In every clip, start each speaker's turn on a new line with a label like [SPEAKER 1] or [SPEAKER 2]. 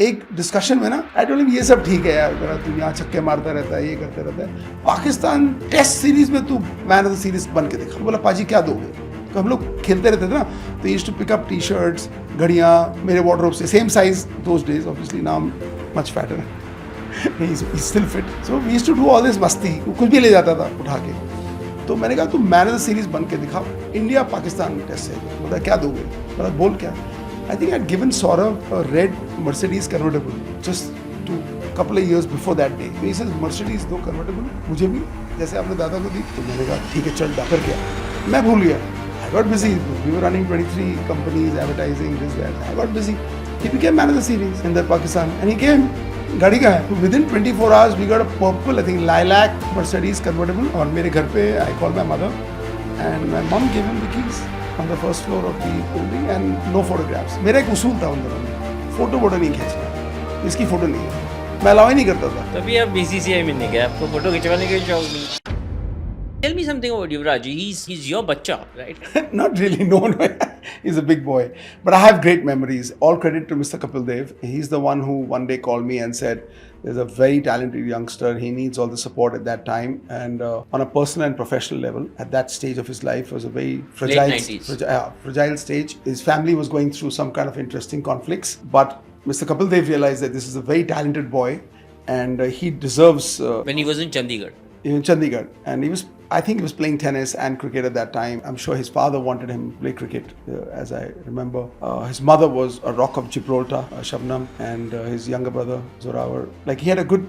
[SPEAKER 1] एक डिस्कशन में ना आई टोल्ड हिम ये सब ठीक है यार, तेरा तू यहाँ छक्के मारता रहता है, ये करते रहता है, पाकिस्तान टेस्ट सीरीज में तू मैन ऑफ द सीरीज बन के दिखा। बोला पाजी क्या दोगे? तो हम लोग खेलते रहते थे ना, तो used to pick up T shirts, घड़ियाँ मेरे वार्डरोब से, same size those days, obviously now much fatter, he's still fit, so we used to do all this मस्ती, वो कुछ भी ले जाता था उठा के। तो मैंने कहा तू मैन ऑफ द सीरीज बन के दिखा, इंडिया पाकिस्तान टेस्ट से। बोला क्या दोगे? बोला बोल क्या? I think I'd given Saurav a red Mercedes convertible just to couple of years before that day. So he says Mercedes दो convertible मुझे भी, जैसे आपने दादा को दी। तो मैंने कहा ठीक है चल डाकर क्या, मैं भूल गया। I got busy. We were running 23 companies, advertising this that. I got busy. He became man of the series in the Pakistan, and he came. गाड़ी का है, within 24 hours we got a purple, I think lilac Mercedes convertible, और मेरे घर पे I called my mother and my mom gave him the keys on the first floor of the building and no photographs. मेरा एक उसूल था उन दिनों में, फोटो नहीं खींचना, इसकी फोटो नहीं है, मैं अलाउ ही नहीं करता था।
[SPEAKER 2] तभी आप बीसीसीआई में नहीं गए, आपको फोटो खिंचवाने का शौक नहीं। Tell me something about Yuvraj. He's your bachcha, right?
[SPEAKER 1] Not really, no. He's a big boy. But I have great memories. All credit to Mr. Kapil Dev. He's the one who one day called me and said, there's a very talented youngster. He needs all the support at that time. And on a personal and professional level, at that stage of his life, was a very fragile stage. His family was going through some kind of interesting conflicts. But Mr. Kapil Dev realized that this is a very talented boy and he deserves...
[SPEAKER 2] When he was in Chandigarh.
[SPEAKER 1] In Chandigarh. And I think he was playing tennis and cricket at that time. I'm sure his father wanted him to play cricket, as I remember. His mother was a Rock of Gibraltar, Shabnam, and his younger brother, Zorawar. Like he had a good,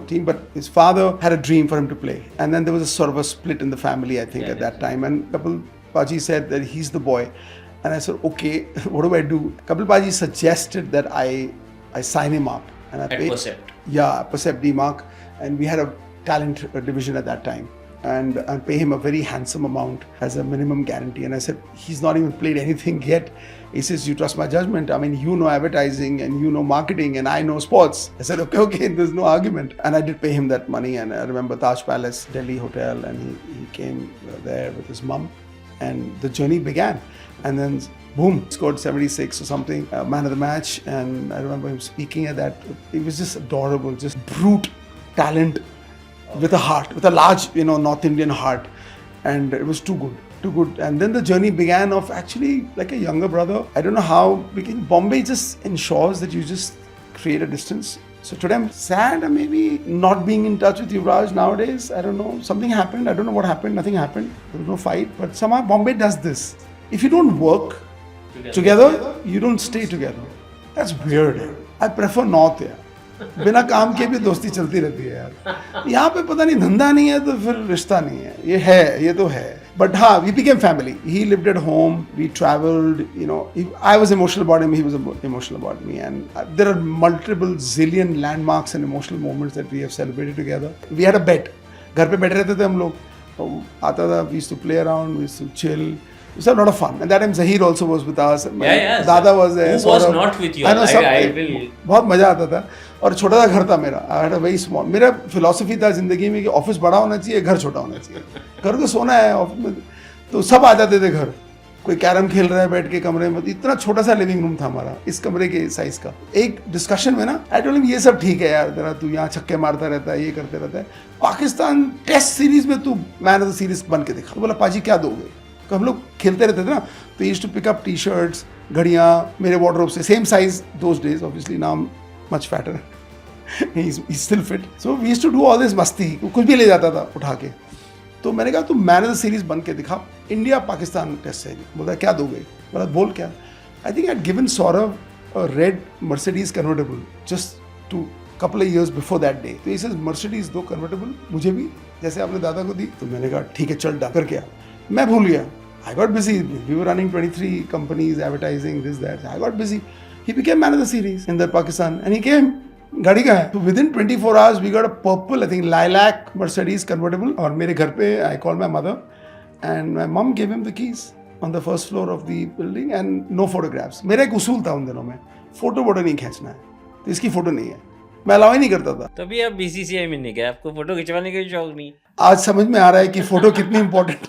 [SPEAKER 1] team, but his father had a dream for him to play. And then there was a sort of a split in the family, I think, at that time. And Kapil Paji said that he's the boy. And I said, okay, what do I do? Kapil Paji suggested that I sign him up. And I paid,
[SPEAKER 2] Percept.
[SPEAKER 1] Yeah, Percept D-Mark. And we had a talent division at that time. And pay him a very handsome amount as a minimum guarantee. And I said, he's not even played anything yet. He says, you trust my judgment. I mean, you know advertising and you know marketing and I know sports. I said, okay, there's no argument. And I did pay him that money. And I remember Taj Palace, Delhi Hotel, and he came there with his mum. And the journey began. And then, boom, scored 76 or something, man of the match. And I remember him speaking at that. It was just adorable, just brute talent. With a heart, with a large, North Indian heart. And it was too good. And then the journey began of actually like a younger brother. I don't know how, Bombay just ensures that you just create a distance. So today I'm sad maybe not being in touch with Yuvraj nowadays. I don't know, something happened. I don't know what happened, nothing happened. There was no fight. But somehow Bombay does this. If you don't work together, you don't stay together. That's weird. I prefer North here. बिना काम के भी दोस्ती चलती रहती है यार। यहाँ पे पता नहीं धंधा नहीं है तो फिर रिश्ता नहीं है, ये तो है। But हाँ, we became family. He lived at home. We traveled. I was emotional about him. He was emotional about me. And there are multiple zillion landmarks and emotional moments that we have celebrated together. We had a bet. घर पे बैठे रहते थे हम लोग। आता था. We used to play around. We used to chill. It was a lot of fun. And that time Zahir also was with us.
[SPEAKER 2] Yeah.
[SPEAKER 1] Dada was there.
[SPEAKER 2] Who was not with you? I will.
[SPEAKER 1] बहुत मजा आता था। और छोटा सा घर था मेरा। I had a very small. मेरा फिलॉसफी था जिंदगी में कि ऑफिस बड़ा होना चाहिए, घर छोटा होना चाहिए। घर तो सोना है, ऑफिस में तो सब आ जाते थे घर। कोई कैरम खेल रहा है बैठ के कमरे में, इतना छोटा सा लिविंग रूम था हमारा, इस कमरे के साइज का। एक डिस्कशन में ना आई टोल्ड हिम ये सब ठीक है यार, तेरा तू यहाँ छक्के मारता रहता है, ये करते रहता है, पाकिस्तान टेस्ट सीरीज में तू मैन ऑफ द सीरीज बन के दिखा। बोला पाजी क्या दोगे? तो हम लोग खेलते रहते थे ना, तो used to pick up T shirts, घड़ियाँ मेरे वार्डरोब से, same size those days, obviously now much fatter, he's still fit. So we used to do all this मस्ती, कुछ भी ले जाता था उठा के। तो मैंने कहा तू मैन ऑफ द सीरीज बन के दिखा, इंडिया पाकिस्तान टेस्ट से। बोला क्या दोगे? बोला बोल क्या? I think I'd given Saurav a red Mercedes convertible just to couple of years before that day. तो he says Mercedes दो convertible मुझे भी, जैसे आपने दादा को दी। तो मैंने कहा ठीक है चल डाकर क्या, मैं भूल गया। I got busy. We were running 23 companies, advertising this that. I got busy. He became man of the series in the Pakistan, and he came. गाड़ी का है, तो within 24 hours we got a purple, I think lilac Mercedes convertible, और मेरे घर पे I called my mother and my mom gave him the keys on the first floor of the building and no photographs. मेरा एक उसूल था उन दिनों में, फोटो नहीं खींचना है, तो इसकी फोटो नहीं है, मैं अलाउ ही नहीं करता था।
[SPEAKER 2] तभी आप बीसीसीआई में नहीं गए, आपको फोटो खिंचवाने का शौक नहीं।
[SPEAKER 1] आज समझ में आ रहा है कि फोटो कितनी इंपॉर्टेंट